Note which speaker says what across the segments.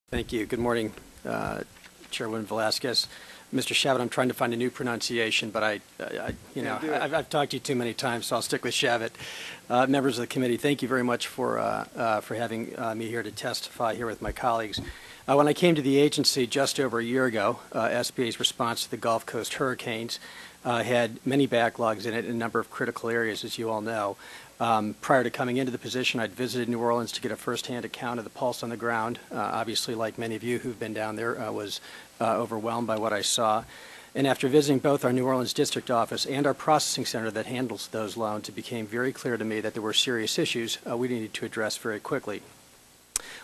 Speaker 1: Thank you. Good morning, Chairwoman Velasquez. Mr. Shavit, I'm trying to find a new pronunciation, but I've talked to you too many times, so I'll stick with Shavit. Members of the committee, thank you very much for having me here to testify here with my colleagues. When I came to the agency just over a year ago, SBA's response to the Gulf Coast hurricanes had many backlogs in it in a number of critical areas, as you all know. Prior to coming into the position, I'd visited New Orleans to get a firsthand account of the pulse on the ground. Obviously, like many of you who've been down there, was overwhelmed by what I saw. And after visiting both our New Orleans district office and our processing center that handles those loans, it became very clear to me that there were serious issues we needed to address very quickly.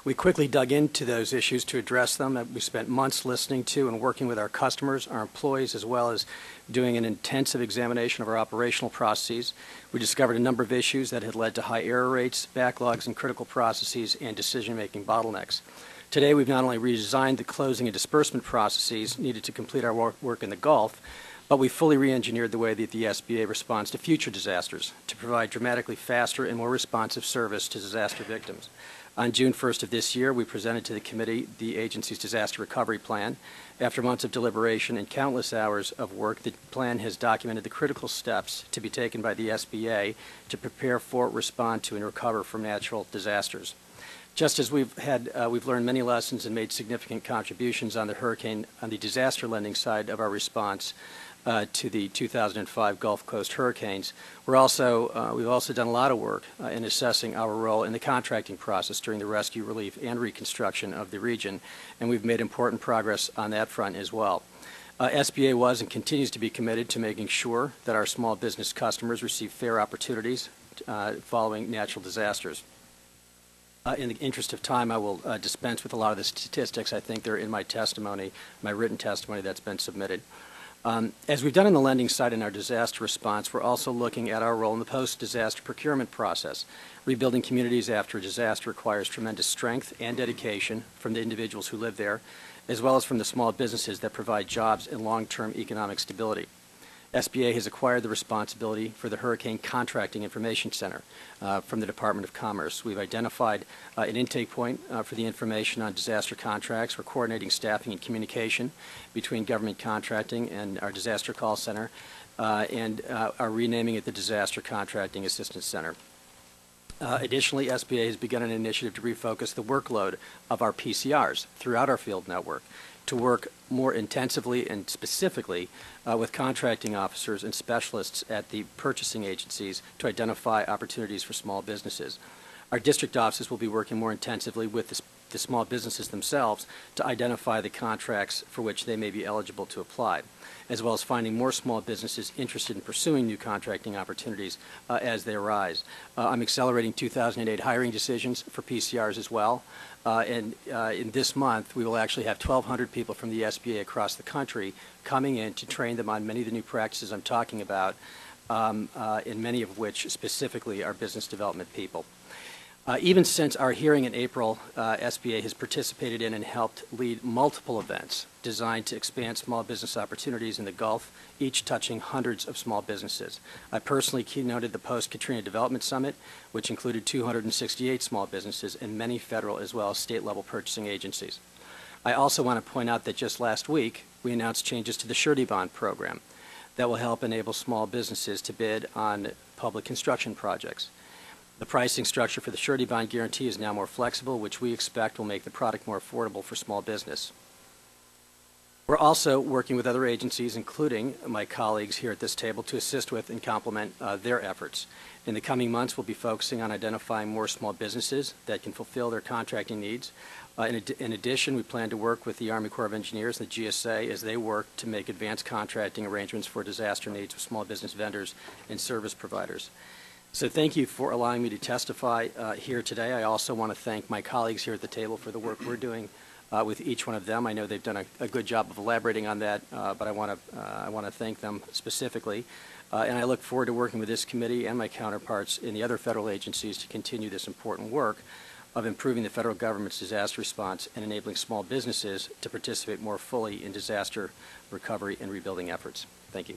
Speaker 1: We quickly dug into those issues to address them. We spent months listening to and working with our customers, our employees, as well as doing an intensive examination of our operational processes. We discovered a number of issues that had led to high error rates, backlogs in critical processes, and decision-making bottlenecks. Today, we've not only redesigned the closing and disbursement processes needed to complete our work in the Gulf, but we fully re-engineered the way that the SBA responds to future disasters to provide dramatically faster and more responsive service to disaster victims. On June 1st of this year, we presented to the committee the agency's disaster recovery plan. After months of deliberation and countless hours of work, the plan has documented the critical steps to be taken by the SBA to prepare for, respond to, and recover from natural disasters. Just as we've learned many lessons and made significant contributions on the disaster lending side of our response to the 2005 Gulf Coast hurricanes, we've also done a lot of work in assessing our role in the contracting process during the rescue, relief, and reconstruction of the region, and we've made important progress on that front as well. SBA was and continues to be committed to making sure that our small business customers receive fair opportunities following natural disasters. In the interest of time, I will dispense with a lot of the statistics. I think they're in my testimony, my written testimony that's been submitted. As we've done on the lending side in our disaster response, we're also looking at our role in the post-disaster procurement process. Rebuilding communities after a disaster requires tremendous strength and dedication from the individuals who live there, as well as from the small businesses that provide jobs and long-term economic stability. SBA has acquired the responsibility for the Hurricane Contracting Information Center from the Department of Commerce. We've identified an intake point for the information on disaster contracts. We're coordinating staffing and communication between government contracting and our disaster call center and are renaming it the Disaster Contracting Assistance Center. Additionally, SBA has begun an initiative to refocus the workload of our PCRs throughout our field network to work more intensively and specifically with contracting officers and specialists at the purchasing agencies to identify opportunities for small businesses. Our district offices will be working more intensively with the small businesses themselves to identify the contracts for which they may be eligible to apply, as well as finding more small businesses interested in pursuing new contracting opportunities as they arise. I'm accelerating 2008 hiring decisions for PCRs as well. In this month, we will actually have 1,200 people from the SBA across the country coming in to train them on many of the new practices I'm talking about, and many of which specifically are business development people. Even since our hearing in April, SBA has participated in and helped lead multiple events designed to expand small business opportunities in the Gulf, each touching hundreds of small businesses. I personally keynoted the Post-Katrina Development Summit, which included 268 small businesses and many federal as well as state-level purchasing agencies. I also want to point out that just last week, we announced changes to the surety bond program that will help enable small businesses to bid on public construction projects. The pricing structure for the surety bond guarantee is now more flexible, which we expect will make the product more affordable for small business. We're also working with other agencies, including my colleagues here at this table, to assist with and complement their efforts. In the coming months, we'll be focusing on identifying more small businesses that can fulfill their contracting needs. In addition, we plan to work with the Army Corps of Engineers and the GSA as they work to make advanced contracting arrangements for disaster needs of small business vendors and service providers. So thank you for allowing me to testify here today. I also want to thank my colleagues here at the table for the work we're doing with each one of them. I know they've done a good job of elaborating on that, but I want to thank them specifically. And I look forward to working with this committee and my counterparts in the other federal agencies to continue this important work of improving the federal government's disaster response and enabling small businesses to participate more fully in disaster recovery and rebuilding efforts. Thank you.